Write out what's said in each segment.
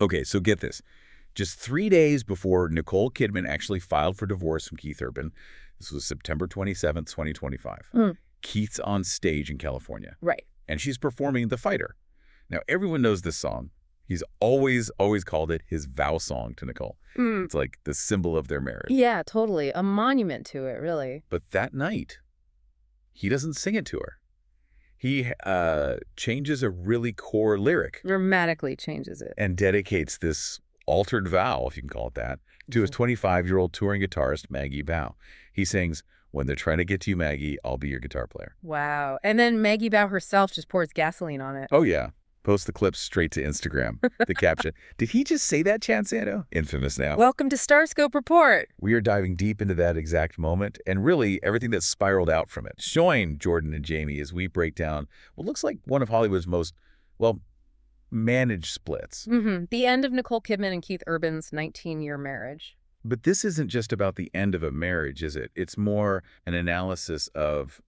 Okay, so get this. Just 3 days before Nicole Kidman actually filed for divorce from Keith Urban, this was September 27th, 2025, Keith's on stage in California. Right. And she's performing The Fighter. Now, everyone knows this song. He's always called it his vow song to Nicole. It's like the symbol of their marriage. Yeah, totally. A monument to it, really. But that night, he doesn't sing it to her. He changes a really core lyric. Dramatically changes it. And dedicates this altered vow, if you can call it that, to his 25-year-old touring guitarist, Maggie Bow. He sings, "When they're trying to get to you, Maggie, I'll be your guitar player." Wow. And then Maggie Bow herself just pours gasoline on it. Oh, yeah. Post the clip straight to Instagram. The caption, "Did he just say that, Chansanto?" Infamous now. Welcome to Starscope Report. We are diving deep into that exact moment and really everything that spiraled out from it. Join Jordan and Jamie as we break down what looks like one of Hollywood's most, well, managed splits. The end of Nicole Kidman and Keith Urban's 19-year marriage. But this isn't just about the end of a marriage, is it? It's more an analysis of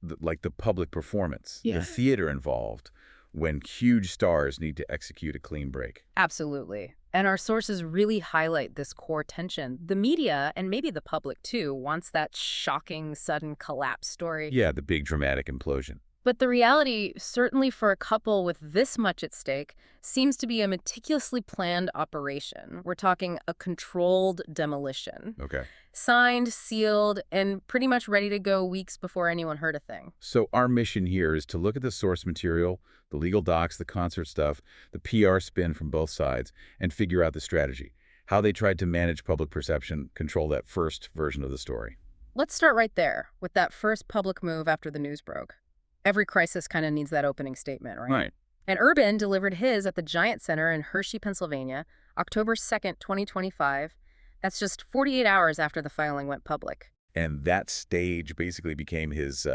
the public performance, the theater involved, when huge stars need to execute a clean break. Absolutely. And our sources really highlight this core tension. The media, and maybe the public too, wants that shocking, sudden collapse story. Yeah, the big dramatic implosion. But the reality, certainly for a couple with this much at stake, seems to be a meticulously planned operation. We're talking a controlled demolition. Okay. Signed, sealed, and pretty much ready to go weeks before anyone heard a thing. So our mission here is to look at the source material, the legal docs, the concert stuff, the PR spin from both sides, and figure out the strategy, how they tried to manage public perception, control that first version of the story. Let's start right there, with that first public move after the news broke. Every crisis kind of needs that opening statement, right? Right. And Urban delivered his at the Giant Center in Hershey, Pennsylvania, October 2nd, 2025. That's just 48 hours after the filing went public. And that stage basically became his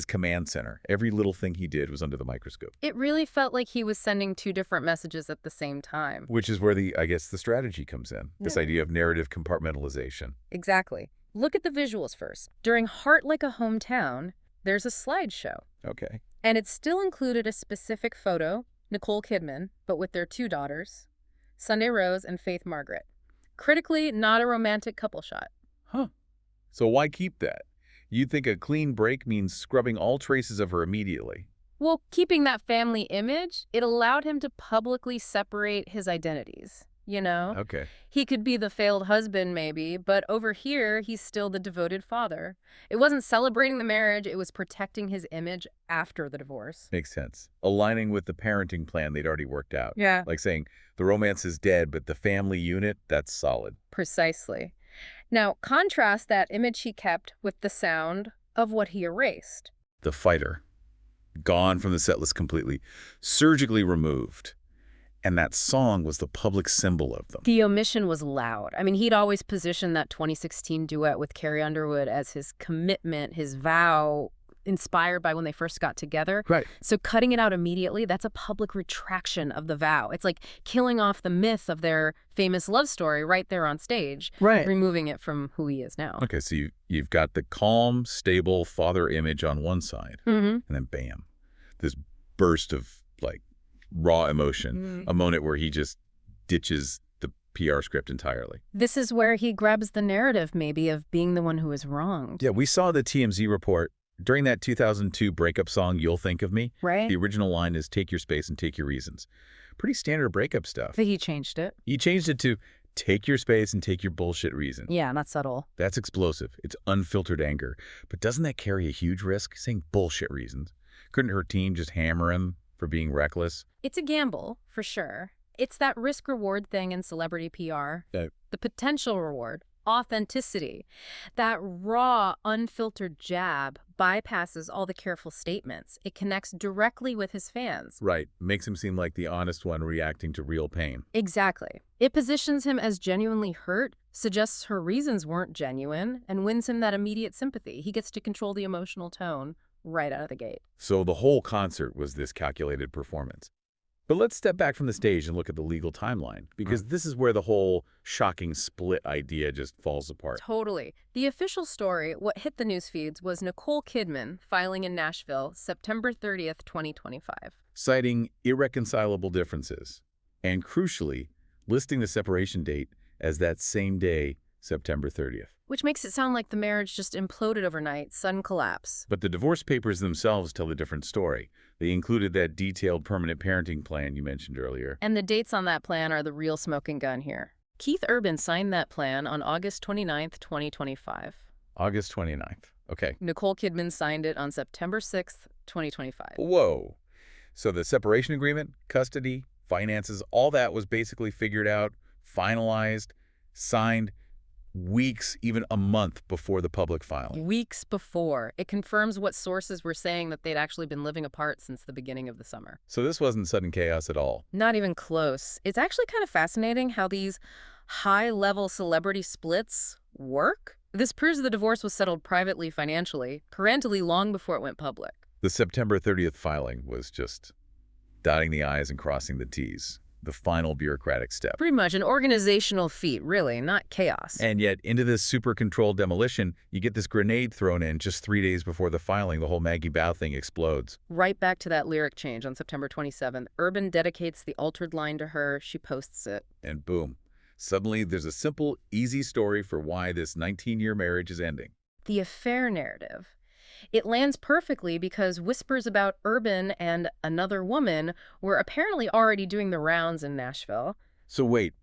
command center. Every little thing he did was under the microscope. It really felt like he was sending two different messages at the same time. Which is where the strategy comes in. This idea of narrative compartmentalization. Exactly. Look at the visuals first. During Heart Like a Hometown, there's a slideshow. Okay. And it still included a specific photo, Nicole Kidman, but with their two daughters, Sunday Rose and Faith Margaret. Critically, not a romantic couple shot. Huh. So why keep that? You'd think a clean break means scrubbing all traces of her immediately. Well, keeping that family image, it allowed him to publicly separate his identities, you know? Okay. He could be the failed husband, maybe, but over here, he's still the devoted father. It wasn't celebrating the marriage, it was protecting his image after the divorce. Makes sense. Aligning with the parenting plan they'd already worked out. Yeah. Like saying, the romance is dead, but the family unit, that's solid. Precisely. Now, contrast that image he kept with the sound of what he erased. The Fighter. Gone from the set list completely. Surgically removed. And that song was the public symbol of them. The omission was loud. I mean, he'd always positioned that 2016 duet with Carrie Underwood as his commitment, his vow, inspired by when they first got together. Right. So cutting it out immediately, that's a public retraction of the vow. It's like killing off the myth of their famous love story right there on stage, Right. removing it from who he is now. Okay, so you've got the calm, stable father image on one side, and then bam, this burst of, like, raw emotion, a moment where he just ditches the PR script entirely. This is where he grabs the narrative, maybe, of being the one who is wronged. Yeah, we saw the TMZ report. During that 2002 breakup song, You'll Think of Me, Right. the original line is, "Take your space and take your reasons." Pretty standard breakup stuff. But he changed it. He changed it to, "Take your space and take your bullshit reasons." Yeah, not subtle. That's explosive. It's unfiltered anger. But doesn't that carry a huge risk, saying bullshit reasons? Couldn't her team just hammer him for being reckless? It's a gamble, for sure. It's that risk-reward thing in celebrity PR. The potential reward, authenticity. That raw, unfiltered jab bypasses all the careful statements. It connects directly with his fans. Right. Makes him seem like the honest one reacting to real pain. Exactly. It positions him as genuinely hurt, suggests her reasons weren't genuine, and wins him that immediate sympathy. He gets to control the emotional tone right out of the gate. So the whole concert was this calculated performance. But let's step back from the stage and look at the legal timeline, because this is where the whole shocking split idea just falls apart. Totally. The official story, what hit the news feeds, was Nicole Kidman filing in Nashville, September 30th, 2025. Citing irreconcilable differences. And crucially, listing the separation date as that same day, September 30th. Which makes it sound like the marriage just imploded overnight, sudden collapse. But the divorce papers themselves tell a different story. They included that detailed permanent parenting plan you mentioned earlier. And the dates on that plan are the real smoking gun here. Keith Urban signed that plan on August 29th, 2025. August 29th. Okay. Nicole Kidman signed it on September 6th, 2025. Whoa. So the separation agreement, custody, finances, all that was basically figured out, finalized, signed weeks, even a month before the public filing. Weeks before. It confirms what sources were saying, that they'd actually been living apart since the beginning of the summer. So this wasn't sudden chaos at all. Not even close. It's actually kind of fascinating how these high-level celebrity splits work. This proves the divorce was settled privately, financially, parentally long before it went public. The September 30th filing was just dotting the I's and crossing the T's. The final bureaucratic step. Pretty much an organizational feat, really, not chaos. And yet, into this super-controlled demolition, you get this grenade thrown in just 3 days before the filing. The whole Maggie Bao thing explodes. Right back to that lyric change on September 27th. Urban dedicates the altered line to her. She posts it. And boom. Suddenly, there's a simple, easy story for why this 19-year marriage is ending. The affair narrative. It lands perfectly because whispers about Urban and another woman were apparently already doing the rounds in Nashville. So wait,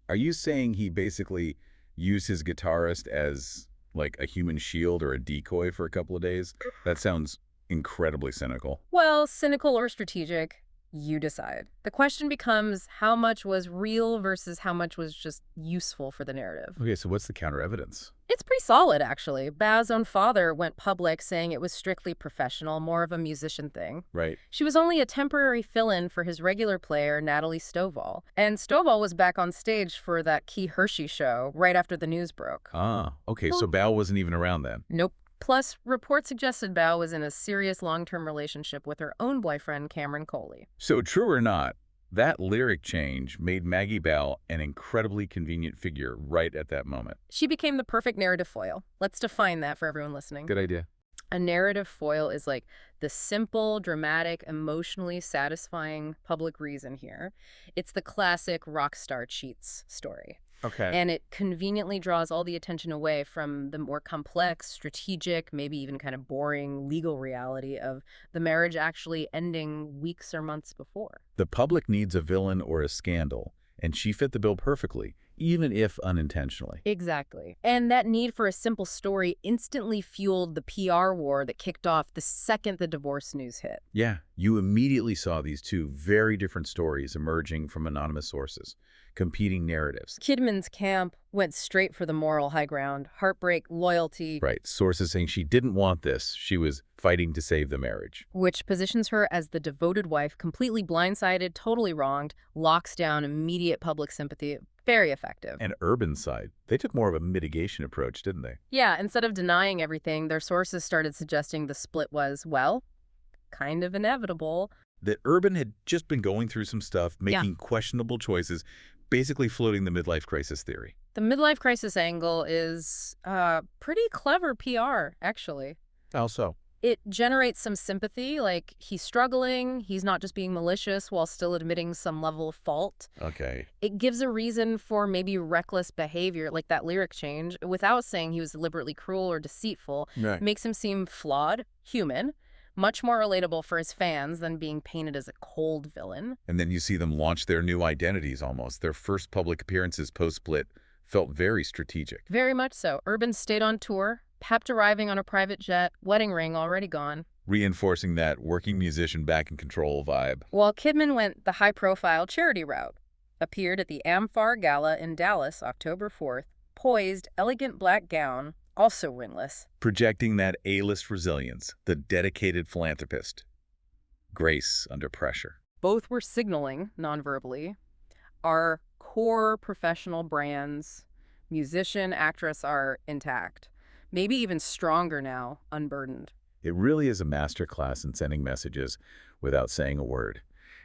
are you saying he basically used his guitarist as like a human shield or a decoy for a couple of days? That sounds incredibly cynical. Well, cynical or strategic, you decide. The question becomes how much was real versus how much was just useful for the narrative. Okay, so what's the counter evidence? It's pretty solid, actually. Bao's own father went public saying it was strictly professional, more of a musician thing. Right. She was only a temporary fill-in for his regular player, Natalie Stovall. And Stovall was back on stage for that key Hershey show right after the news broke. Ah, okay, so Bao wasn't even around then. Nope. Plus, reports suggested Bao was in a serious long-term relationship with her own boyfriend, Cameron Coley. So true or not, that lyric change made Maggie Bao an incredibly convenient figure right at that moment. She became the perfect narrative foil. Let's define that for everyone listening. Good idea. A narrative foil is like the simple, dramatic, emotionally satisfying public reason here. It's the classic rock star cheats story. Okay. And it conveniently draws all the attention away from the more complex, strategic, maybe even kind of boring legal reality of the marriage actually ending weeks or months before. The public needs a villain or a scandal, and she fit the bill perfectly, even if unintentionally. Exactly. And that need for a simple story instantly fueled the PR war that kicked off the second the divorce news hit. Yeah, you immediately saw these two very different stories emerging from anonymous sources, competing narratives. Kidman's camp went straight for the moral high ground, heartbreak, loyalty. Right, sources saying she didn't want this. She was fighting to save the marriage. Which positions her as the devoted wife, completely blindsided, totally wronged, locks down immediate public sympathy. Very effective. And Urban's side, they took more of a mitigation approach, didn't they? Yeah, instead of denying everything, their sources started suggesting the split was, well, kind of inevitable. That Urban had just been going through some stuff, making questionable choices, basically floating the midlife crisis theory. The midlife crisis angle is pretty clever PR, actually. How so? It generates some sympathy, like he's struggling, he's not just being malicious while still admitting some level of fault. Okay. It gives a reason for maybe reckless behavior, like that lyric change, without saying he was deliberately cruel or deceitful. Right. Makes him seem flawed, human, much more relatable for his fans than being painted as a cold villain. And then you see them launch their new identities almost. Their first public appearances post-split felt very strategic. Very much so. Urban stayed on tour, pepped arriving on a private jet, wedding ring already gone. Reinforcing that working musician back in control vibe. While Kidman went the high-profile charity route, appeared at the AmFAR Gala in Dallas October 4th, poised, elegant black gown, also wingless. Projecting that A-list resilience, the dedicated philanthropist. Grace under pressure. Both were signaling, non-verbally, our core professional brands, musician, actress, are intact. Maybe even stronger now, unburdened. It really is a masterclass in sending messages without saying a word.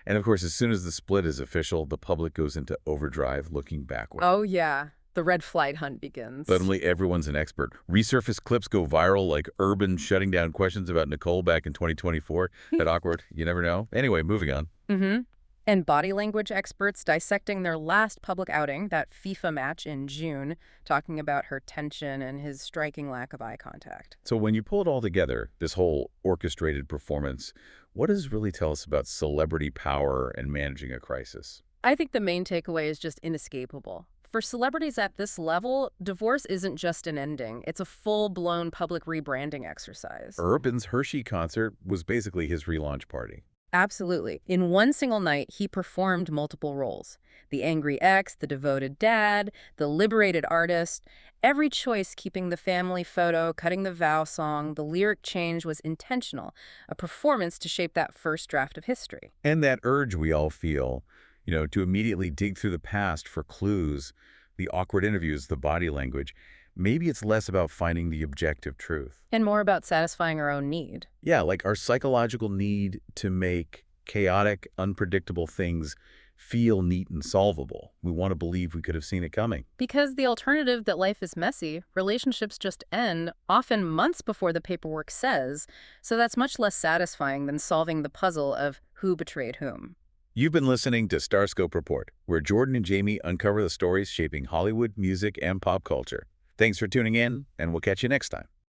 And of course, as soon as the split is official, the public goes into overdrive looking backward. Oh, yeah. The red flight hunt begins. Suddenly, everyone's an expert. Resurfaced clips go viral, like Urban shutting down questions about Nicole back in 2024. That awkward. You never know. Anyway, moving on. And body language experts dissecting their last public outing, that FIFA match in June, talking about her tension and his striking lack of eye contact. So when you pull it all together, this whole orchestrated performance, what does it really tell us about celebrity power and managing a crisis? I think the main takeaway is just inescapable. For celebrities at this level, divorce isn't just an ending. It's a full-blown public rebranding exercise. Urban's Hershey concert was basically his relaunch party. Absolutely. In one single night, he performed multiple roles. The angry ex, the devoted dad, the liberated artist. Every choice, keeping the family photo, cutting the vow song, the lyric change was intentional, a performance to shape that first draft of history. And that urge we all feel, to immediately dig through the past for clues, the awkward interviews, the body language, maybe it's less about finding the objective truth. And more about satisfying our own need. Yeah, like our psychological need to make chaotic, unpredictable things feel neat and solvable. We want to believe we could have seen it coming. Because the alternative that life is messy, relationships just end, often months before the paperwork says, so that's much less satisfying than solving the puzzle of who betrayed whom. You've been listening to Starscope Report, where Jordan and Jamie uncover the stories shaping Hollywood, music, and pop culture. Thanks for tuning in, and we'll catch you next time.